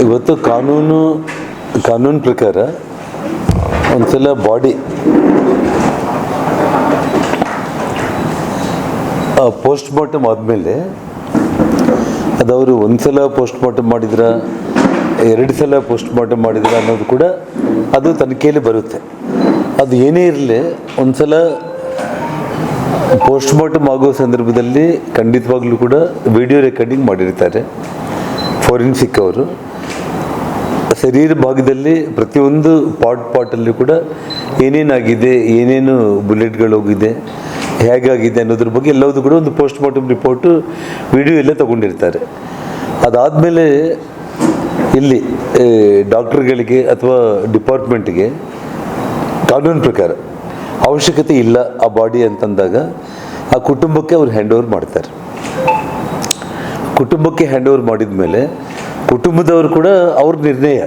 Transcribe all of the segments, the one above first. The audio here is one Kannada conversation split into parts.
ಇವತ್ತು ಕಾನೂನು ಪ್ರಕಾರ ಒಂದ್ಸಲ ಬಾಡಿ ಪೋಸ್ಟ್ ಮಾರ್ಟಮ್ ಆದಮೇಲೆ ಅದವರು ಒಂದ್ಸಲ ಪೋಸ್ಟ್ ಮಾರ್ಟಮ್ ಮಾಡಿದ್ರ 2 ಸಲ ಪೋಸ್ಟ್ ಮಾರ್ಟಮ್ ಮಾಡಿದ್ರ ಅನ್ನೋದು ಕೂಡ ಅದು ತನಿಖೆಯಲ್ಲಿ ಬರುತ್ತೆ. ಅದು ಏನೇ ಇರಲಿ ಒಂದ್ಸಲ ಪೋಸ್ಟ್ ಮಾರ್ಟಮ್ ಆಗೋ ಸಂದರ್ಭದಲ್ಲಿ ಖಂಡಿತವಾಗ್ಲೂ ಕೂಡ ವಿಡಿಯೋ ರೆಕಾರ್ಡಿಂಗ್ ಮಾಡಿರ್ತಾರೆ ಫೋರೆನ್ಸಿಕ್ ಅವರು. ಶರೀರ ಭಾಗದಲ್ಲಿ ಪ್ರತಿಯೊಂದು ಪಾರ್ಟಲ್ಲಿ ಕೂಡ ಏನೇನಾಗಿದೆ, ಏನೇನು ಬುಲೆಟ್ಗಳು ಹೋಗಿದೆ, ಹೇಗಾಗಿದೆ ಅನ್ನೋದ್ರ ಬಗ್ಗೆ ಎಲ್ಲವೂ ಕೂಡ ಒಂದು ಪೋಸ್ಟ್ ಮಾರ್ಟಮ್ ರಿಪೋರ್ಟು ವಿಡಿಯೋ ಎಲ್ಲ ತಗೊಂಡಿರ್ತಾರೆ. ಅದಾದಮೇಲೆ ಇಲ್ಲಿ ಡಾಕ್ಟರ್ಗಳಿಗೆ ಅಥವಾ ಡಿಪಾರ್ಟ್ಮೆಂಟ್ಗೆ ಕಾನೂನು ಪ್ರಕಾರ ಅವಶ್ಯಕತೆ ಇಲ್ಲ ಆ ಬಾಡಿ ಅಂತಂದಾಗ ಆ ಕುಟುಂಬಕ್ಕೆ ಅವ್ರು ಹ್ಯಾಂಡ್ ಓವರ್ ಮಾಡ್ತಾರೆ. ಕುಟುಂಬಕ್ಕೆ ಹ್ಯಾಂಡ್ ಓವರ್ ಮಾಡಿದ ಮೇಲೆ ಕುಟುಂಬದವರು ಕೂಡ ಅವ್ರ ನಿರ್ಣಯ,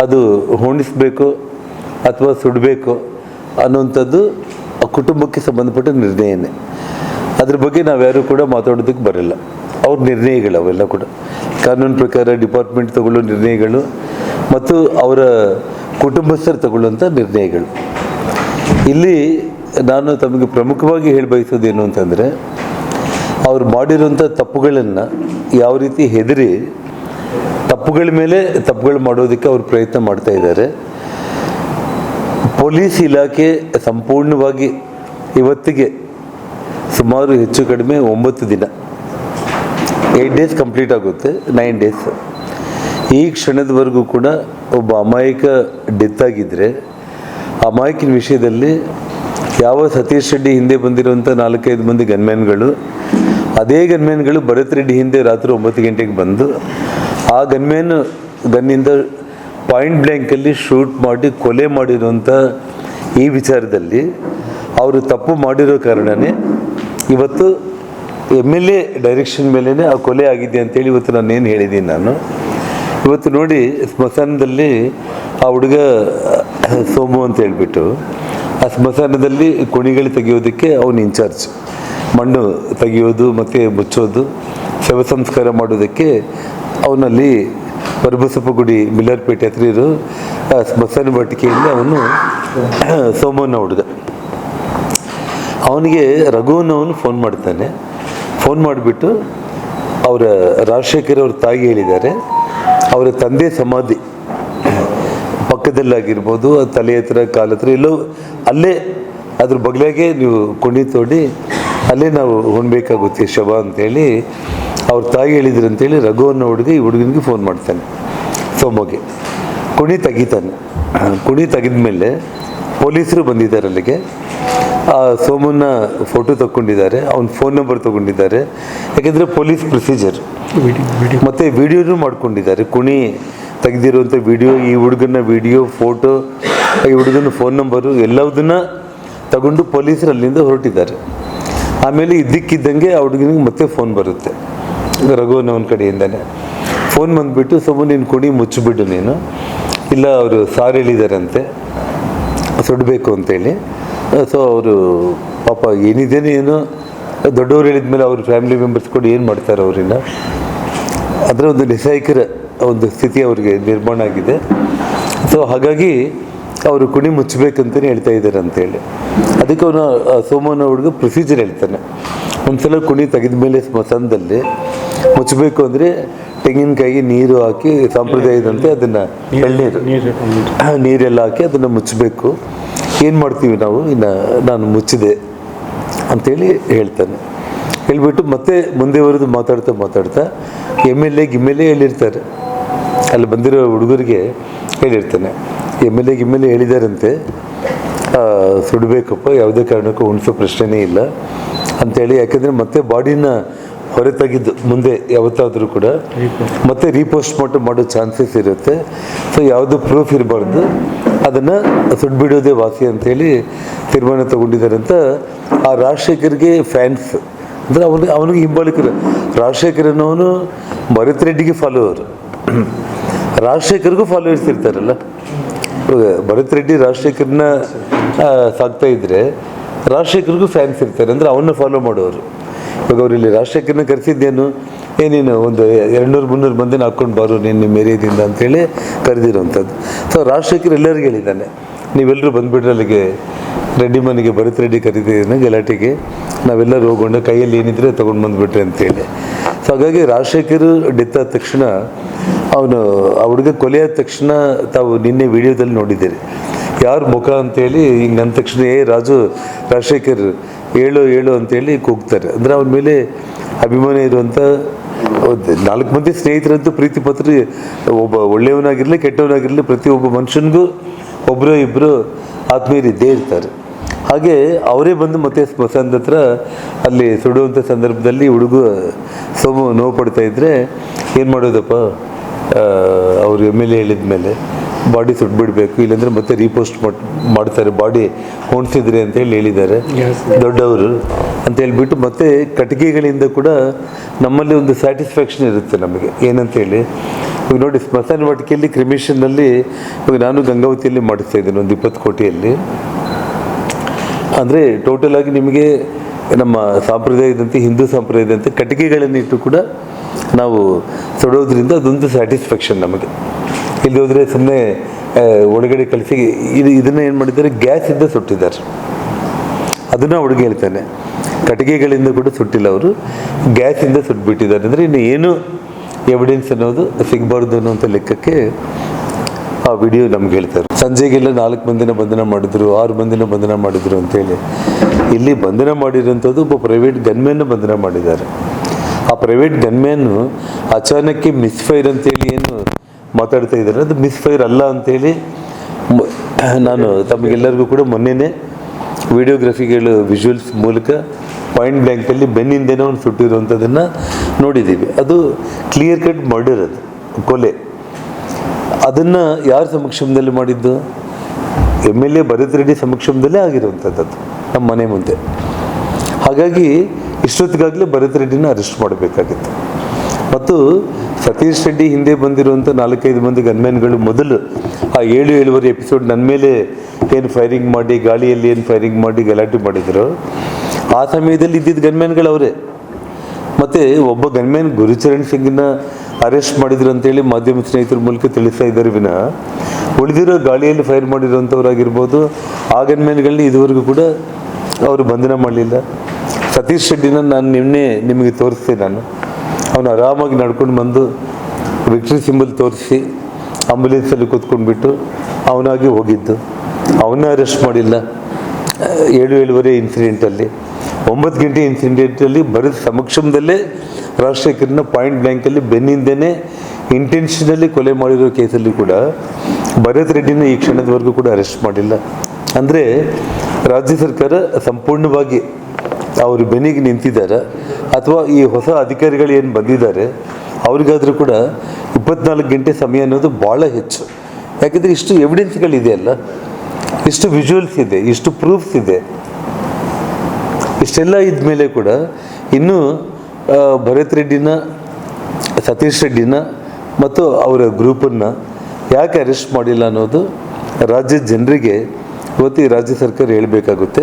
ಅದು ಹೊಣಿಸ್ಬೇಕು ಅಥವಾ ಸುಡಬೇಕು ಅನ್ನೋವಂಥದ್ದು ಆ ಕುಟುಂಬಕ್ಕೆ ಸಂಬಂಧಪಟ್ಟ ನಿರ್ಣಯನೇ. ಅದ್ರ ಬಗ್ಗೆ ನಾವ್ಯಾರು ಕೂಡ ಮಾತಾಡೋದಕ್ಕೆ ಬರಲ್ಲ. ಅವ್ರ ನಿರ್ಣಯಗಳು ಅವೆಲ್ಲ ಕೂಡ ಕಾನೂನು ಪ್ರಕಾರ ಡಿಪಾರ್ಟ್ಮೆಂಟ್ ತಗೊಳ್ಳೋ ನಿರ್ಣಯಗಳು ಮತ್ತು ಅವರ ಕುಟುಂಬಸ್ಥರು ತಗೊಳ್ಳುವಂಥ ನಿರ್ಣಯಗಳು. ಇಲ್ಲಿ ನಾನು ತಮಗೆ ಪ್ರಮುಖವಾಗಿ ಹೇಳಿ ಬಯಸೋದೇನು ಅಂತಂದರೆ, ಅವ್ರು ಮಾಡಿರುವಂಥ ತಪ್ಪುಗಳನ್ನು ಯಾವ ರೀತಿ ಹೆದರಿ ತಪ್ಪುಗಳ ಮೇಲೆ ತಪ್ಪುಗಳು ಮಾಡೋದಕ್ಕೆ ಅವ್ರು ಪ್ರಯತ್ನ ಮಾಡ್ತಾ ಇದ್ದಾರೆ. ಪೊಲೀಸ್ ಇಲಾಖೆ ಸಂಪೂರ್ಣವಾಗಿ ಇವತ್ತಿಗೆ ಸುಮಾರು ಹೆಚ್ಚು ಕಡಿಮೆ 9 ದಿನ, 8 ಡೇಸ್ ಕಂಪ್ಲೀಟ್ ಆಗುತ್ತೆ, 9 ಡೇಸ್. ಈ ಕ್ಷಣದವರೆಗೂ ಕೂಡ ಒಬ್ಬ ಅಮಾಯಕ ಡೆತ್ ಆಗಿದ್ದರೆ ಅಮಾಯಕಿನ ವಿಷಯದಲ್ಲಿ ಯಾವ ಸತೀಶ್ ರೆಡ್ಡಿ ಹಿಂದೆ ಬಂದಿರುವಂಥ 4-5 ಮಂದಿ ಗನ್ಮ್ಯಾನ್ಗಳು, ಅದೇ ಗನ್ಮ್ಯಾನ್ಗಳು ಭರತ್ ರೆಡ್ಡಿ ಹಿಂದೆ ರಾತ್ರಿ 9 ಗಂಟೆಗೆ ಬಂದು ಆ ಗನ್ನಿಂದ ಪಾಯಿಂಟ್ ಬ್ಲ್ಯಾಂಕಲ್ಲಿ ಶೂಟ್ ಮಾಡಿ ಕೊಲೆ ಮಾಡಿರುವಂಥ ಈ ವಿಚಾರದಲ್ಲಿ ಅವರು ತಪ್ಪು ಮಾಡಿರೋ ಕಾರಣನೇ ಇವತ್ತು MLA ಡೈರೆಕ್ಷನ್ ಮೇಲೇ ಆ ಕೊಲೆ ಆಗಿದೆ ಅಂತೇಳಿ ಇವತ್ತು ನಾನೇನು ಹೇಳಿದ್ದೀನಿ. ನಾನು ಇವತ್ತು ನೋಡಿ ಸ್ಮಶಾನದಲ್ಲಿ ಆ ಹುಡುಗ ಸೋಮು ಅಂತ ಹೇಳ್ಬಿಟ್ಟು ಆ ಸ್ಮಶಾನದಲ್ಲಿ ಕುಣಿಗಳು ತೆಗೆಯೋದಕ್ಕೆ ಅವನು ಇನ್ಚಾರ್ಜ್, ಮಣ್ಣು ತೆಗೆಯೋದು ಮತ್ತು ಮುಚ್ಚೋದು, ಶವ ಸಂಸ್ಕಾರ ಮಾಡೋದಕ್ಕೆ ಅವನಲ್ಲಿ ಪರಬಸಪ್ಪ ಗುಡಿ ಮಿಲ್ಲರ್ಪೇಟೆ ಹತ್ರ ಇರೋ ಸ್ಮಶಾನ ವಾಟಿಕೆಯಲ್ಲಿ ಅವನು ಸೋಮನ ಹುಡುಗ. ಅವನಿಗೆ ರಘುವನ್ನವನು ಫೋನ್ ಮಾಡ್ತಾನೆ. ಫೋನ್ ಮಾಡಿಬಿಟ್ಟು ಅವರ ರಾಜಶೇಖರ್ ಅವ್ರ ತಾಯಿ ಹೇಳಿದ್ದಾರೆ, ಅವರ ತಂದೆ ಸಮಾಧಿ ಪಕ್ಕದಲ್ಲಾಗಿರ್ಬೋದು, ತಲೆ ಹತ್ರ ಕಾಲ ಹತ್ರ ಎಲ್ಲೋ ಅಲ್ಲೇ ಅದ್ರ ಬಗ್ಲಾಗೆ ನೀವು ಕುಣಿ ತೋಡಿ ಅಲ್ಲೇ ನಾವು ಹೊಣಬೇಕಾಗುತ್ತೆ ಶವ ಅಂತೇಳಿ ಅವ್ರ ತಾಯಿ ಹೇಳಿದ್ರು ಅಂತೇಳಿ ರಘುವನ್ನ ಹುಡುಗ ಈ ಹುಡುಗನಿಗೆ ಫೋನ್ ಮಾಡ್ತಾನೆ. ಸೋಮಗೆ ಕುಣಿ ತೆಗಿತಾನೆ. ಕುಣಿ ತೆಗೆದ ಮೇಲೆ ಪೊಲೀಸರು ಬಂದಿದ್ದಾರೆ ಅಲ್ಲಿಗೆ. ಆ ಸೋಮನ್ನ ಫೋಟೋ ತಗೊಂಡಿದ್ದಾರೆ, ಅವನ ಫೋನ್ ನಂಬರ್ ತೊಗೊಂಡಿದ್ದಾರೆ. ಯಾಕೆಂದರೆ ಪೊಲೀಸ್ ಪ್ರೊಸೀಜರ್ ಮತ್ತು ವಿಡಿಯೋನೂ ಮಾಡ್ಕೊಂಡಿದ್ದಾರೆ. ಕುಣಿ ತೆಗೆದಿರುವಂಥ ವಿಡಿಯೋ, ಈ ಹುಡುಗನ ವಿಡಿಯೋ, ಫೋಟೋ, ಈ ಹುಡುಗನ ಫೋನ್ ನಂಬರು ಎಲ್ಲದನ್ನ ತಗೊಂಡು ಪೊಲೀಸರು ಅಲ್ಲಿಂದ ಹೊರಟಿದ್ದಾರೆ. ಆಮೇಲೆ ಇದ್ದಕ್ಕಿದ್ದಂಗೆ ಆ ಹುಡುಗನಿಗೆ ಮತ್ತೆ ಫೋನ್ ಬರುತ್ತೆ ರಘುವನ್ನವನ ಕಡೆಯಿಂದನೇ. ಫೋನ್ ಬಂದುಬಿಟ್ಟು ಸೋಮು ನೀನು ಕುಣಿ ಮುಚ್ಚಿಬಿಡು ನೀನು, ಇಲ್ಲ ಅವರು ಸಾರ್ ಹೇಳಿದಾರಂತೆ ಸುಡಬೇಕು ಅಂತೇಳಿ. ಸೊ ಅವರು ಪಾಪ ಏನಿದೇನೆ ಏನೋ ದೊಡ್ಡವ್ರು ಹೇಳಿದ್ಮೇಲೆ ಅವ್ರ ಫ್ಯಾಮಿಲಿ ಮೆಂಬರ್ಸ್ ಕೂಡ ಏನು ಮಾಡ್ತಾರೆ ಅವ್ರನ್ನ, ಅದರ ಒಂದು ನಿಸ್ಸಹಾಯಕರ ಒಂದು ಸ್ಥಿತಿ ಅವ್ರಿಗೆ ನಿರ್ಮಾಣ ಆಗಿದೆ. ಸೊ ಹಾಗಾಗಿ ಅವರು ಕುಣಿ ಮುಚ್ಚಬೇಕಂತಲೇ ಹೇಳ್ತಾ ಇದ್ದಾರೆ ಅಂತೇಳಿ. ಅದಕ್ಕೆ ಅವನು ಸೋಮನ ಹುಡುಗ ಪ್ರೊಸೀಜರ್ ಹೇಳ್ತಾನೆ. ಒಂದ್ಸಲ ಕುಣಿ ತೆಗೆದ ಮೇಲೆ ಸ್ಮಶಾನದಲ್ಲಿ ಮುಚ್ಚಬೇಕು ಅಂದರೆ ತೆಂಗಿನಕಾಯಿ ನೀರು ಹಾಕಿ ಸಂಪ್ರದಾಯದಂತೆ ಅದನ್ನು ನೀರೆಲ್ಲ ಹಾಕಿ ಅದನ್ನು ಮುಚ್ಚಬೇಕು. ಏನು ಮಾಡ್ತೀವಿ ನಾವು, ಇನ್ನು ನಾನು ಮುಚ್ಚಿದೆ ಅಂಥೇಳಿ ಹೇಳ್ತಾನೆ. ಹೇಳ್ಬಿಟ್ಟು ಮತ್ತೆ ಮುಂದೆವರೆದು ಮಾತಾಡ್ತಾ MLA ಹೇಳಿರ್ತಾರೆ, ಅಲ್ಲಿ ಬಂದಿರೋ ಹುಡುಗರಿಗೆ ಹೇಳಿರ್ತಾನೆ. MLA ಹೇಳಿದಾರಂತೆ ಸುಡಬೇಕಪ್ಪ, ಯಾವುದೇ ಕಾರಣಕ್ಕೂ ಉಣಿಸೋ ಪ್ರಶ್ನೆನೇ ಇಲ್ಲ ಅಂಥೇಳಿ. ಯಾಕೆಂದರೆ ಮತ್ತೆ ಬಾಡಿನ ಹೊರ ತೆಗೆದು ಮುಂದೆ ಯಾವತ್ತಾದರೂ ಕೂಡ ಮತ್ತೆ ರೀಪೋಸ್ಟ್ ಮಾಡೋ ಚಾನ್ಸಸ್ ಇರುತ್ತೆ. ಸೊ ಯಾವುದು ಪ್ರೂಫ್ ಇರಬಾರ್ದು, ಅದನ್ನು ಸುಟ್ಬಿಡೋದೇ ವಾಸಿ ಅಂಥೇಳಿ ತೀರ್ಮಾನ ತಗೊಂಡಿದ್ದಾರೆ ಅಂತ ಆ ರಾಜಶೇಖರ್ಗೆ ಫ್ಯಾನ್ಸ್ ಅಂದರೆ ಅವನಿಗೆ ಹಿಂಬಾಲಿಕರು. ರಾಜಶೇಖರ್ ಅನ್ನೋನು ಭರತ್ ರೆಡ್ಡಿಗೆ ಫಾಲೋವರ್, ರಾಜಶೇಖರ್ಗೂ ಫಾಲೋವರ್ಸ್ ಇರ್ತಾರಲ್ಲ. ಭರತ್ ರೆಡ್ಡಿ ರಾಜಶೇಖರ್ನ ಸಾಕ್ತಾ ಇದ್ರೆ ರಾಜಶೇಖರ್ಗೂ ಫ್ಯಾನ್ಸ್ ಇರ್ತಾರೆ, ಅಂದರೆ ಅವನ್ನ ಫಾಲೋ ಮಾಡೋರು. ಇವಾಗ ಅವ್ರು ಇಲ್ಲಿ ರಾಜಶೇಖರ್ನ ಕರೆಸಿದ್ದೇನು, ಏನೇನು ಒಂದು 200-300 ಮಂದಿನ ಹಾಕ್ಕೊಂಡು ಬಾರು ನೀನು ನಿಮ್ಮ ಏರಿಯಾದಿಂದ ಅಂತೇಳಿ ಕರೆದಿರೋವಂಥದ್ದು. ಸೊ ರಾಜಶೇಖರ್ ಎಲ್ಲರಿಗೂ ಹೇಳಿದ್ದಾನೆ, ನೀವೆಲ್ಲರೂ ಬಂದುಬಿಟ್ರೆ ಅಲ್ಲಿಗೆ ರೆಡ್ಡಿ ಮನೆಗೆ ಭರತ್ ರೆಡ್ಡಿ ಕರೀತಿದ್ದಾನೆ ಗಲಾಟೆಗೆ, ನಾವೆಲ್ಲರೂ ಹೋಗೋಣ ಕೈಯಲ್ಲಿ ಏನಿದ್ರೆ ತೊಗೊಂಡು ಬಂದುಬಿಟ್ರೆ ಅಂತೇಳಿ. ಸೊ ಹಾಗಾಗಿ ರಾಜಶೇಖರ್ ಡೆತ್ ಆದ ತಕ್ಷಣ ಅವನು ಆ ಹುಡುಗ ಕೊಲೆ ಆದ ತಕ್ಷಣ ತಾವು ನಿನ್ನೆ ವಿಡಿಯೋದಲ್ಲಿ ನೋಡಿದ್ದೀರಿ ಯಾರ ಮುಖ ಅಂತೇಳಿ ಹಿಂಗೆ ನನ್ನ ತಕ್ಷಣ ರಾಜು ರಾಜಶೇಖರ್ ಹೇಳು ಅಂತೇಳಿ ಕೂಗ್ತಾರೆ. ಅಂದರೆ ಅವನ ಮೇಲೆ ಅಭಿಮಾನ ಇರುವಂಥ 4 ಮಂದಿ ಸ್ನೇಹಿತರಂತೂ ಪ್ರೀತಿ ಪತ್ರ, ಒಬ್ಬ ಒಳ್ಳೆಯವನಾಗಿರಲಿ ಕೆಟ್ಟವನಾಗಿರಲಿ ಪ್ರತಿಯೊಬ್ಬ ಮನುಷ್ಯನಿಗೂ ಒಬ್ಬರು ಇಬ್ಬರು ಆತ್ಮೀಯರು ಇದ್ದೇ ಇರ್ತಾರೆ. ಹಾಗೆ ಅವರೇ ಬಂದು ಮತ್ತೆ ಸ್ಮಶಾನದ ಹತ್ರ ಅಲ್ಲಿ ಸುಡುವಂಥ ಸಂದರ್ಭದಲ್ಲಿ ಹುಡುಗ ಸೋಮು ನೋವು ಪಡ್ತಾ ಇದ್ದರೆ ಏನು ಮಾಡೋದಪ್ಪ, ಅವರು ಎಮ್.ಎಲ್.ಎ ಹೇಳಿದ ಮೇಲೆ ಬಾಡಿ ಸುಟ್ಬಿಡ್ಬೇಕು, ಇಲ್ಲಾಂದರೆ ಮತ್ತೆ ರೀಪೋಸ್ಟ್ ಮಾಡ್ತಾರೆ, ಬಾಡಿ ಹೊಣಿಸಿದ್ರಿ ಅಂತೇಳಿ ಹೇಳಿದ್ದಾರೆ ದೊಡ್ಡವರು ಅಂತ ಹೇಳ್ಬಿಟ್ಟು. ಮತ್ತೆ ಕಟ್ಟಿಗೆಗಳಿಂದ ಕೂಡ ನಮ್ಮಲ್ಲಿ ಒಂದು ಸ್ಯಾಟಿಸ್ಫ್ಯಾಕ್ಷನ್ ಇರುತ್ತೆ ನಮಗೆ ಏನಂತೇಳಿ. ಇವಾಗ ನೋಡಿ ಸ್ಮಶಾನ ವಾಟಿಕೆಯಲ್ಲಿ ಕ್ರಿಮಿಷನ್ನಲ್ಲಿ ಇವಾಗ ನಾನು ಗಂಗಾವತಿಯಲ್ಲಿ ಮಾಡಿಸ್ತಾ ಇದ್ದೀನಿ ಒಂದು 20 ಕೋಟಿಯಲ್ಲಿ. ಅಂದರೆ ಟೋಟಲ್ ಆಗಿ ನಿಮಗೆ ನಮ್ಮ ಸಂಪ್ರದಾಯದಂತೆ ಹಿಂದೂ ಸಂಪ್ರದಾಯದಂತೆ ಕಟ್ಟಿಗೆಗಳನ್ನಿಟ್ಟು ಕೂಡ ನಾವು ಸುಡೋದ್ರಿಂದ ಅದೊಂದು ಸ್ಯಾಟಿಸ್ಫ್ಯಾಕ್ಷನ್ ನಮಗೆ. ಇಲ್ಲಿ ಹೋದರೆ ಸುಮ್ಮನೆ ಒಳಗಡೆ ಕಳಿಸಿ ಇದನ್ನು ಏನು ಮಾಡಿದ್ದಾರೆ, ಗ್ಯಾಸಿಂದ ಸುಟ್ಟಿದ್ದಾರೆ. ಅದನ್ನು ಹುಡುಗಿ ಹೇಳ್ತಾನೆ, ಕಟ್ಟಿಗೆಗಳಿಂದ ಕೂಡ ಸುಟ್ಟಿಲ್ಲ ಅವರು, ಗ್ಯಾಸಿಂದ ಸುಟ್ಬಿಟ್ಟಿದ್ದಾರೆ. ಅಂದರೆ ಇನ್ನು ಏನು ಎವಿಡೆನ್ಸ್ ಅನ್ನೋದು ಸಿಗಬಾರ್ದು ಅನ್ನೋಂಥ ಲೆಕ್ಕಕ್ಕೆ ಆ ವಿಡಿಯೋ ನಮ್ಗೆ ಹೇಳ್ತಾರೆ. ಸಂಜೆಗೆಲ್ಲ 4 ಮಂದಿನ ಬಂಧನ ಮಾಡಿದ್ರು, 6 ಮಂದಿನ ಬಂಧನ ಮಾಡಿದ್ರು ಅಂತೇಳಿ. ಇಲ್ಲಿ ಬಂಧನ ಮಾಡಿರೋಂಥದ್ದು ಒಬ್ಬ ಪ್ರೈವೇಟ್ ಗನ್ಮ್ಯಾನ್ನ ಬಂಧನ ಮಾಡಿದ್ದಾರೆ. ಆ ಪ್ರೈವೇಟ್ ಗನ್ಮ್ಯಾನು ಅಚಾನಕ್ಕೆ ಮಿಸ್ಫೈರ್ ಅಂತೇಳಿ ಏನು ಮಾತಾಡ್ತಾ ಇದ್ದಾರೆ, ಅದು ಮಿಸ್ಫೈರ್ ಅಲ್ಲ ಅಂತೇಳಿ ನಾನು ತಮಗೆಲ್ಲರಿಗೂ ಕೂಡ ಮೊನ್ನೆನೇ ವಿಡಿಯೋಗ್ರಫಿಗಳು ವಿಜುವಲ್ಸ್ ಮೂಲಕ ಪಾಯಿಂಟ್ ಬ್ಲ್ಯಾಂಕಲ್ಲಿ ಬೆನ್ನಿಂದೇನೋ ಒಂದು ಸುಟ್ಟಿರುವಂಥದ್ದನ್ನು ನೋಡಿದ್ದೀವಿ. ಅದು ಕ್ಲಿಯರ್ ಕಟ್ ಮರ್ಡರ್, ಅದು ಕೊಲೆ. ಅದನ್ನು ಯಾರ ಸಮಕ್ಷಮದಲ್ಲಿ ಮಾಡಿದ್ದು? ಎಮ್.ಎಲ್.ಎ. ಭರತ್ ರೆಡ್ಡಿ ಸಮಕ್ಷಮದಲ್ಲೇ ಆಗಿರುವಂಥದ್ದು ನಮ್ಮ ಮನೆ ಮುಂದೆ. ಹಾಗಾಗಿ ಇಷ್ಟೊತ್ತಿಗಾಗಲೇ ಭರತ್ ರೆಡ್ಡಿನ ಅರೆಸ್ಟ್ ಮಾಡಬೇಕಾಗಿತ್ತು. ಮತ್ತು ಸತೀಶ್ ರೆಡ್ಡಿ ಹಿಂದೆ ಬಂದಿರುವಂಥ 4-5 ಮಂದಿ ಗನ್ಮ್ಯಾನ್ಗಳು ಮೊದಲು ಆ 7-7.5 ಎಪಿಸೋಡ್ ನನ್ನ ಮೇಲೆ ಏನು ಫೈರಿಂಗ್ ಮಾಡಿ, ಗಾಳಿಯಲ್ಲಿ ಏನು ಫೈರಿಂಗ್ ಮಾಡಿ ಗಲಾಟೆ ಮಾಡಿದ್ರು, ಆ ಸಮಯದಲ್ಲಿ ಇದ್ದಿದ್ದ ಗನ್ಮ್ಯಾನ್ಗಳು ಅವರೇ. ಮತ್ತು ಒಬ್ಬ ಗನ್ಮ್ಯಾನ್ ಗುರುಚರಣ್ ಸಿಂಗ್ನ ಅರೆಸ್ಟ್ ಮಾಡಿದ್ರು ಅಂತೇಳಿ ಮಾಧ್ಯಮ ಸ್ನೇಹಿತರ ಮೂಲಕ ತಿಳಿಸ್ತಾ ಇದ್ದಾರೆ ವಿನ ಉಳಿದಿರೋ ಗಾಳಿಯಲ್ಲಿ ಫೈರ್ ಮಾಡಿರೋಂಥವ್ರಾಗಿರ್ಬೋದು ಆ ಗನ್ಮ್ಯಾನ್ಗಳನ್ನ ಇದುವರೆಗೂ ಕೂಡ ಅವರು ಬಂಧನ ಮಾಡಲಿಲ್ಲ. ಸತೀಶ್ ರೆಡ್ಡಿನ ನಾನು ನಿಮಗೆ ತೋರಿಸ್ತೆ, ಅವನು ಆರಾಮಾಗಿ ನಡ್ಕೊಂಡು ಬಂದು ವಿಕ್ಟ್ರಿ ಸಿಂಬಲ್ ತೋರಿಸಿ ಆಂಬುಲೆನ್ಸಲ್ಲಿ ಕೂತ್ಕೊಂಡ್ಬಿಟ್ಟು ಅವನಾಗಿ ಹೋಗಿದ್ದು, ಅವನ್ನ ಅರೆಸ್ಟ್ ಮಾಡಿಲ್ಲ. 7-7.5 ಇನ್ಸಿಡೆಂಟಲ್ಲಿ 9 ಗಂಟೆ ಇನ್ಸಿಡೆಂಟಲ್ಲಿ ಬರೀ ಸಮಕ್ಷಮದಲ್ಲೇ ರಾಜಶೇಖರ್ನ ಪಾಯಿಂಟ್ ಬ್ಲ್ಯಾಂಕಲ್ಲಿ ಬೆನ್ನಿಂದೇನೆ ಇಂಟೆನ್ಷನಲ್ಲಿ ಕೊಲೆ ಮಾಡಿರೋ ಕೇಸಲ್ಲಿ ಕೂಡ ಭರತ್ ರೆಡ್ಡಿನ ಈ ಕ್ಷಣದವರೆಗೂ ಕೂಡ ಅರೆಸ್ಟ್ ಮಾಡಿಲ್ಲ. ಅಂದರೆ ರಾಜ್ಯ ಸರ್ಕಾರ ಸಂಪೂರ್ಣವಾಗಿ ಅವರು ಬೆನ್ನಿಗೆ ನಿಂತಿದ್ದಾರೆ, ಅಥವಾ ಈ ಹೊಸ ಅಧಿಕಾರಿಗಳು ಏನು ಬಂದಿದ್ದಾರೆ ಅವ್ರಿಗಾದರೂ ಕೂಡ 24 ಗಂಟೆ ಸಮಯ ಅನ್ನೋದು ಭಾಳ ಹೆಚ್ಚು. ಯಾಕೆಂದರೆ ಇಷ್ಟು ಎವಿಡೆನ್ಸ್ಗಳಿದೆಯಲ್ಲ, ಇಷ್ಟು ವಿಜುವಲ್ಸ್ ಇದೆ, ಇಷ್ಟು ಪ್ರೂಫ್ಸ್ ಇದೆ, ಇಷ್ಟೆಲ್ಲ ಇದ್ಮೇಲೆ ಕೂಡ ಇನ್ನೂ ಭರತ್ ರೆಡ್ಡಿನ, ಸತೀಶ್ ರೆಡ್ಡಿನ ಮತ್ತು ಅವರ ಗ್ರೂಪನ್ನು ಯಾಕೆ ಅರೆಸ್ಟ್ ಮಾಡಿಲ್ಲ ಅನ್ನೋದು ರಾಜ್ಯದ ಜನರಿಗೆ ಇವತ್ತು ಈ ರಾಜ್ಯ ಸರ್ಕಾರ ಹೇಳಬೇಕಾಗುತ್ತೆ.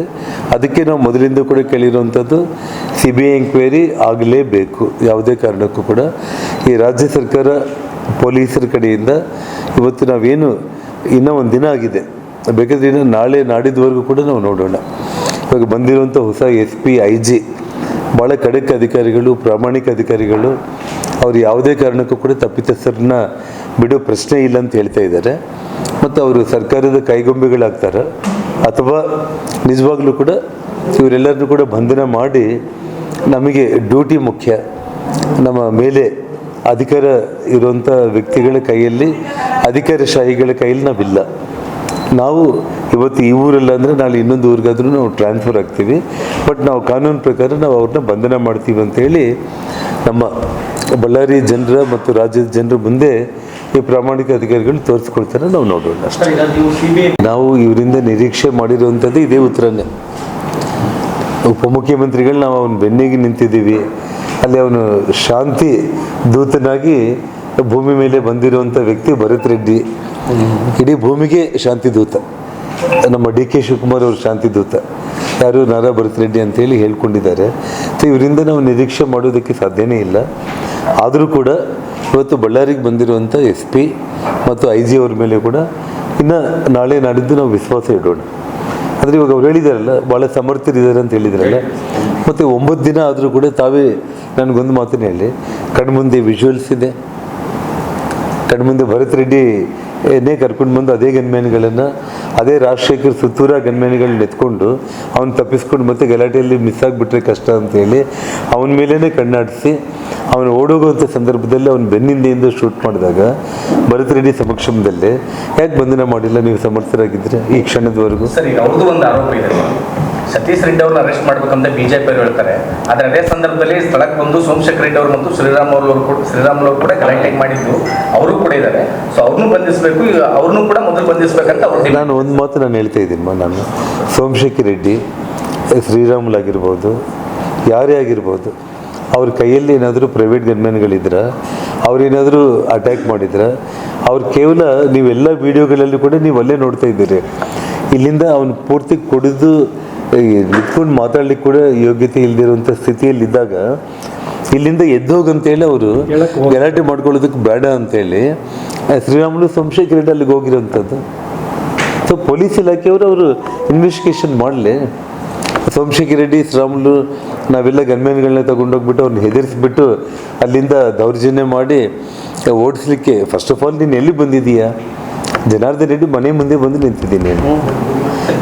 ಅದಕ್ಕೆ ನಾವು ಮೊದಲಿಂದ ಕೂಡ ಕೇಳಿರುವಂಥದ್ದು CBI ಎಂಕ್ವೈರಿ ಆಗಲೇಬೇಕು. ಯಾವುದೇ ಕಾರಣಕ್ಕೂ ಕೂಡ ಈ ರಾಜ್ಯ ಸರ್ಕಾರ ಪೊಲೀಸರ ಕಡೆಯಿಂದ ಇವತ್ತು ನಾವೇನು ಇನ್ನೂ ಒಂದು ದಿನ ಆಗಿದೆ, ಬೇಕಾದ್ರೆ ಇನ್ನು ನಾಳೆ ನಾಡಿದ್ದವರೆಗೂ ಕೂಡ ನಾವು ನೋಡೋಣ. ಇವಾಗ ಬಂದಿರುವಂಥ ಹೊಸ SP IG ಭಾಳ ಖಡಕ್ ಅಧಿಕಾರಿಗಳು, ಪ್ರಾಮಾಣಿಕ ಅಧಿಕಾರಿಗಳು, ಅವರು ಯಾವುದೇ ಕಾರಣಕ್ಕೂ ಕೂಡ ತಪ್ಪಿತಸ್ಥರನ್ನ ಬಿಡೋ ಪ್ರಶ್ನೆ ಇಲ್ಲ ಅಂತ ಹೇಳ್ತಾ ಇದ್ದಾರೆ. ಮತ್ತು ಅವರು ಸರ್ಕಾರದ ಕೈಗೊಂಬೆಗಳಾಗ್ತಾರೆ ಅಥವಾ ನಿಜವಾಗ್ಲೂ ಕೂಡ ಇವರೆಲ್ಲರನ್ನೂ ಕೂಡ ಬಂಧನ ಮಾಡಿ ನಮಗೆ ಡ್ಯೂಟಿ ಮುಖ್ಯ, ನಮ್ಮ ಮೇಲೆ ಅಧಿಕಾರ ಇರುವಂಥ ವ್ಯಕ್ತಿಗಳ ಕೈಯಲ್ಲಿ, ಅಧಿಕಾರಶಾಹಿಗಳ ಕೈಯಲ್ಲಿ ನಾವಿಲ್ಲ. ನಾವು ಇವತ್ತು ಈ ಊರಲ್ಲ ಅಂದರೆ ನಾಳೆ ಇನ್ನೊಂದು ಊರಿಗಾದ್ರೂ ನಾವು ಟ್ರಾನ್ಸ್ಫರ್ ಆಗ್ತೀವಿ, ಬಟ್ ನಾವು ಕಾನೂನು ಪ್ರಕಾರ ನಾವು ಅವ್ರನ್ನ ಬಂಧನ ಮಾಡ್ತೀವಿ ಅಂತೇಳಿ ನಮ್ಮ ಬಳ್ಳಾರಿ ಜನರ ಮತ್ತು ರಾಜ್ಯದ ಜನರ ಮುಂದೆ ಈ ಪ್ರಾಮಾಣಿಕ ಅಧಿಕಾರಿಗಳು ತೋರಿಸ್ಕೊಳ್ತಾರೆ. ನಾವು ನೋಡೋಣ ಅಷ್ಟೇ. ನಾವು ಇವರಿಂದ ನಿರೀಕ್ಷೆ ಮಾಡಿರುವಂಥದ್ದು ಇದೇ ಉತ್ತರನೇ. ಉಪಮುಖ್ಯಮಂತ್ರಿಗಳು ನಾವು ಅವನ ಬೆನ್ನಿಗೆ ನಿಂತಿದ್ದೀವಿ, ಅಲ್ಲಿ ಅವನು ಶಾಂತಿ ದೂತನಾಗಿ ಭೂಮಿ ಮೇಲೆ ಬಂದಿರುವಂಥ ವ್ಯಕ್ತಿ ಭರತ್ ರೆಡ್ಡಿ, ಇಡೀ ಭೂಮಿಗೆ ಶಾಂತಿ ದೂತ. ನಮ್ಮ DK ಶಿವಕುಮಾರ್ ಅವರು ಶಾಂತಿ ದೂತ, ಯಾರು ನಾರಾ ಭರತ್ ರೆಡ್ಡಿ ಅಂತೇಳಿ ಹೇಳ್ಕೊಂಡಿದ್ದಾರೆ. ಸೊ ಇವರಿಂದ ನಾವು ನಿರೀಕ್ಷೆ ಮಾಡೋದಕ್ಕೆ ಸಾಧ್ಯನೇ ಇಲ್ಲ. ಆದರೂ ಕೂಡ ಇವತ್ತು ಬಳ್ಳಾರಿಗೆ ಬಂದಿರುವಂಥ SP ಮತ್ತು IG ಅವ್ರ ಮೇಲೆ ಕೂಡ ಇನ್ನು ನಾಳೆ ನಾಡಿದ್ದು ನಾವು ವಿಶ್ವಾಸ ಇಡೋಣ. ಆದರೆ ಇವಾಗ ಅವ್ರು ಹೇಳಿದಾರಲ್ಲ, ಭಾಳ ಸಮರ್ಥರಿದ್ದಾರೆ ಅಂತ ಹೇಳಿದಾರಲ್ಲ, ಮತ್ತು 9 ದಿನ ಆದರೂ ಕೂಡ ತಾವೇ ನನಗೊಂದು ಮಾತನ್ನ ಹೇಳಿ, ಕಣ್ಮುಂದೆ ವಿಜುವಲ್ಸ್ ಇದೆ, ಕಣ್ಮುಂದೆ ಭರತ್ ರೆಡ್ಡಿನೇ ಕರ್ಕೊಂಡು ಬಂದು ಅದೇ ಗನ್ಮ್ಯಾನ್ಗಳನ್ನು, ಅದೇ ರಾಜಶೇಖರ್ ಸುತ್ತೂರ ಗನ್ಮ್ಯಾನ್ಗಳನ್ನ ಎತ್ಕೊಂಡು ಅವ್ನು ತಪ್ಪಿಸ್ಕೊಂಡು ಮತ್ತೆ ಗಲಾಟೆಯಲ್ಲಿ ಮಿಸ್ ಆಗಿಬಿಟ್ರೆ ಕಷ್ಟ ಅಂತೇಳಿ ಅವನ ಮೇಲೇ ಕಣ್ಣಾಡಿಸಿ ಅವನು ಓಡೋಗುವಂಥ ಸಂದರ್ಭದಲ್ಲಿ ಅವನು ಬೆನ್ನಿಂದೆಯಿಂದ ಶೂಟ್ ಮಾಡಿದಾಗ ಭರತ್ ರೆಡ್ಡಿ ಸಮಕ್ಷಮದಲ್ಲೇ ಯಾಕೆ ಬಂಧನ ಮಾಡಿಲ್ಲ ನೀವು ಸಮರ್ಥರಾಗಿದ್ದರೆ ಈ ಕ್ಷಣದವರೆಗೂ? ಸರ್, ಈಗ ಅವ್ರದ್ದು ಒಂದು ಆರೋಪ ಇದೆ, ಸತೀಶ್ ರೆಡ್ಡಿ ಅವ್ರನ್ನ ಅರೆಸ್ಟ್ ಮಾಡ್ಬೇಕಂತ BJP ಅವರು ಹೇಳ್ತಾರೆ. ಆದರೆ ಅದೇ ಸಂದರ್ಭದಲ್ಲಿ ಸ್ಥಳಕ್ಕೆ ಬಂದು ಸೋಮಶೇಖರ್ ರೆಡ್ಡಿ ಅವರು ಮತ್ತು ಶ್ರೀರಾಮುಲು ಕೂಡ ಗಲಾಟೆ ಮಾಡಿದ್ದು ಅವರು ಕೂಡ ಇದ್ದಾರೆ. ಸೊ ಅವ್ರನ್ನೂ ಬಂಧಿಸಬೇಕು, ಅವ್ರನ್ನೂ ಕೂಡ ಮೊದಲು ಬಂಧಿಸಬೇಕಂತ ಅವ್ರು. ನಾನು ಒಂದು ಮಾತು ನಾನು ಹೇಳ್ತಾ ಇದ್ದೀನಿ, ನಾನು ಸೋಮಶೇಖರ್ ರೆಡ್ಡಿ, ಶ್ರೀರಾಮುಲು ಆಗಿರ್ಬೋದು, ಯಾರೇ ಆಗಿರ್ಬೋದು, ಅವ್ರ ಕೈಯಲ್ಲಿ ಏನಾದರೂ ಪ್ರೈವೇಟ್ ಗನ್ಮ್ಯಾನ್ಗಳಿದ್ರೆ, ಅವ್ರೇನಾದರೂ ಅಟ್ಯಾಕ್ ಮಾಡಿದ್ರೆ, ಅವ್ರು ಕೇವಲ ನೀವೆಲ್ಲ ವೀಡಿಯೋಗಳಲ್ಲಿ ಕೂಡ ನೀವು ಅಲ್ಲೇ ನೋಡ್ತಾ ಇದ್ದೀರಿ, ಇಲ್ಲಿಂದ ಅವನು ಪೂರ್ತಿ ಕುಡಿದು ನಿಂತ್ಕೊಂಡು ಮಾತಾಡ್ಲಿಕ್ಕೆ ಕೂಡ ಯೋಗ್ಯತೆ ಇಲ್ಲದಿರುವಂಥ ಸ್ಥಿತಿಯಲ್ಲಿದ್ದಾಗ ಇಲ್ಲಿಂದ ಎದ್ದೋಗಂತೇಳಿ ಅವರು ಗಲಾಟೆ ಮಾಡ್ಕೊಳ್ಳೋದಕ್ಕೆ ಬೇಡ ಅಂತೇಳಿ ಶ್ರೀರಾಮುಲು ಸೋಮಶೇಖರ್ ರೆಡ್ಡಿ ಅಲ್ಲಿಗೆ ಹೋಗಿರೋಂಥದ್ದು. ಸೊ ಪೊಲೀಸ್ ಇಲಾಖೆಯವರು ಅವರು ಇನ್ವೆಸ್ಟಿಗೇಷನ್ ಮಾಡಲಿ. ಸೋಮಶೇಖರ್ ರೆಡ್ಡಿ, ಶ್ರೀರಾಮುಲು ನಾವೆಲ್ಲ ಗನ್ಮ್ಯಾನ್ಗಳನ್ನ ತಗೊಂಡೋಗ್ಬಿಟ್ಟು ಅವ್ರನ್ನ ಹೆದರಿಸ್ಬಿಟ್ಟು ಅಲ್ಲಿಂದ ದೌರ್ಜನ್ಯ ಮಾಡಿ ಓಡಿಸ್ಲಿಕ್ಕೆ, ಫಸ್ಟ್ ಆಫ್ ಆಲ್ ನೀನು ಎಲ್ಲಿ ಬಂದಿದ್ದೀಯಾ? ಜನಾರ್ದನ್ ರೆಡ್ಡಿ ಮನೆ ಮುಂದೆ ಬಂದು ನಿಂತಿದ್ದೀನಿ,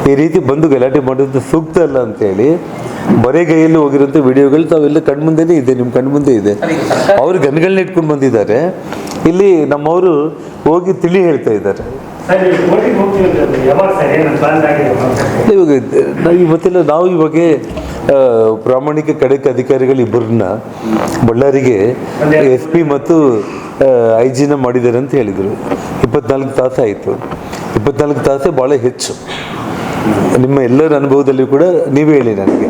ಈ ರೀತಿ ಬಂದು ಗಲಾಟೆ ಮಾಡೋದು ಸೂಕ್ತ ಅಲ್ಲ ಅಂತೇಳಿ ಬರೆಗೈಯಲ್ಲಿ ಹೋಗಿರೋಂಥ ವಿಡಿಯೋಗಳು ತಾವೆಲ್ಲ ಕಣ್ಮುಂದೆನೇ ಇದೆ, ನಿಮ್ಮ ಕಣ್ಮುಂದೆ ಇದೆ. ಅವ್ರು ಗನ್ಗಳನ್ನ ಇಟ್ಕೊಂಡು ಬಂದಿದ್ದಾರೆ, ಇಲ್ಲಿ ನಮ್ಮವರು ಹೋಗಿ ತಿಳಿ ಹೇಳ್ತಾ ಇದ್ದಾರೆ. ಇವಾಗ ಇವತ್ತೆಲ್ಲ ನಾವು ಇವಾಗ ಪ್ರಾಮಾಣಿಕ ಖಡಕ್ ಅಧಿಕಾರಿಗಳು ಇಬ್ಬರನ್ನ ಬಳ್ಳಾರಿಗೆ SP ಮತ್ತು IG ಮಾಡಿದ್ದಾರೆ ಅಂತ ಹೇಳಿದರು. 24 ತಾಸು ಆಯಿತು. 24 ತಾಸೇ ಭಾಳ ಹೆಚ್ಚು. ನಿಮ್ಮ ಎಲ್ಲರ ಅನುಭವದಲ್ಲಿ ಕೂಡ ನೀವೇ ಹೇಳಿ ನನಗೆ,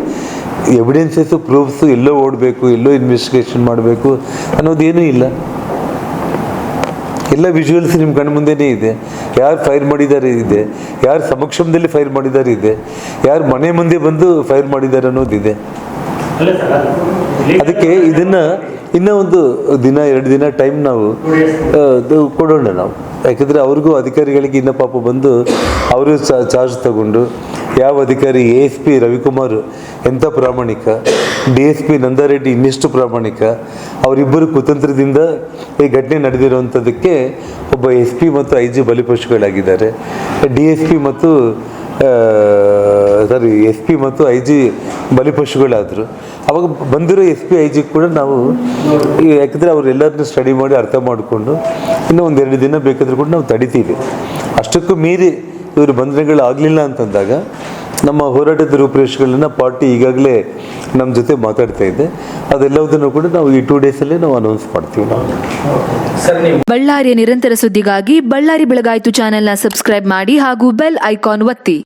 ಎವಿಡೆನ್ಸಸ್ಸು, ಪ್ರೂಫ್ಸು ಎಲ್ಲೋ ಓಡಬೇಕು, ಎಲ್ಲೋ ಇನ್ವೆಸ್ಟಿಗೇಷನ್ ಮಾಡಬೇಕು ಅನ್ನೋದೇನೂ ಇಲ್ಲ. ಎಲ್ಲ ವಿಜುವಲ್ಸ್ ನಿಮ್ಮ ಕಣ್ಣು ಮುಂದೆನೇ ಇದೆ. ಯಾರು ಫೈರ್ ಮಾಡಿದ್ದಾರೆ ಇದೆ, ಯಾರು ಸಮಕ್ಷಮದಲ್ಲಿ ಫೈರ್ ಮಾಡಿದ್ದಾರೆ ಇದೆ, ಯಾರು ಮನೆ ಮುಂದೆ ಬಂದು ಫೈರ್ ಮಾಡಿದ್ದಾರೆ ಅನ್ನೋದಿದೆ. ಅದಕ್ಕೆ ಇದನ್ನು ಇನ್ನೂ ಒಂದು ದಿನ 2 ದಿನ ಟೈಮ್ ನಾವು ಕೊಡೋಣ ನಾವು. ಯಾಕಂದರೆ ಅವ್ರಿಗೂ ಅಧಿಕಾರಿಗಳಿಗೆ ಇನ್ನೂ ಪಾಪ ಬಂದು ಅವರು ಚಾರ್ಜ್ ತಗೊಂಡು, ಯಾವ ಅಧಿಕಾರಿ ASP ರವಿಕುಮಾರ್ ಎಂಥ ಪ್ರಾಮಾಣಿಕ, DSP ನಂದಾರೆಡ್ಡಿ ಇನ್ನೆಷ್ಟು ಪ್ರಾಮಾಣಿಕ, ಅವರಿಬ್ಬರು ಕುತಂತ್ರದಿಂದ ಈ ಘಟನೆ ನಡೆದಿರುವಂಥದ್ದಕ್ಕೆ ಒಬ್ಬ SP ಮತ್ತು IG ಬಲಿಪಶುಗಳಾಗಿದ್ದಾರೆ. DSP ಮತ್ತು SP ಮತ್ತು IG ಬಲಿಪಶುಗಳಾದರು. ಅವಾಗ ಬಂದಿರೋ SP IG ಕೂಡ ನಾವು, ಯಾಕಂದರೆ ಅವರೆಲ್ಲರನ್ನೂ ಸ್ಟಡಿ ಮಾಡಿ ಅರ್ಥ ಮಾಡಿಕೊಂಡು ಇನ್ನೂ 1-2 ದಿನ ಬೇಕಾದರೂ ಕೂಡ ನಾವು ತಡಿತೀವಿ. ಅಷ್ಟಕ್ಕೂ ಮೀರಿ ಇವರು ಬಂಧನಗಳಾಗಲಿಲ್ಲ ಅಂತಂದಾಗ ನಮ್ಮ ಹೋರಾಟದ ರೂಪುರೇಷೆಗಳನ್ನು ಪಾರ್ಟಿ ಈಗಾಗಲೇ ನಮ್ಮ ಜೊತೆ ಮಾತಾಡ್ತಾ ಇದೆ. ಅದೆಲ್ಲದನ್ನು ಕೂಡ ನಾವು ಈ 2 ಡೇಸಲ್ಲೇ ನಾವು ಅನೌನ್ಸ್ ಮಾಡ್ತೀವಿ. ನಾವು ಬಳ್ಳಾರಿಯ ನಿರಂತರ ಸುದ್ದಿಗಾಗಿ ಬಳ್ಳಾರಿ ಬೆಳಗಾಯಿತು ಚಾನೆಲ್ನ ಸಬ್ಸ್ಕ್ರೈಬ್ ಮಾಡಿ ಹಾಗೂ ಬೆಲ್ ಐಕಾನ್ ಒತ್ತಿ.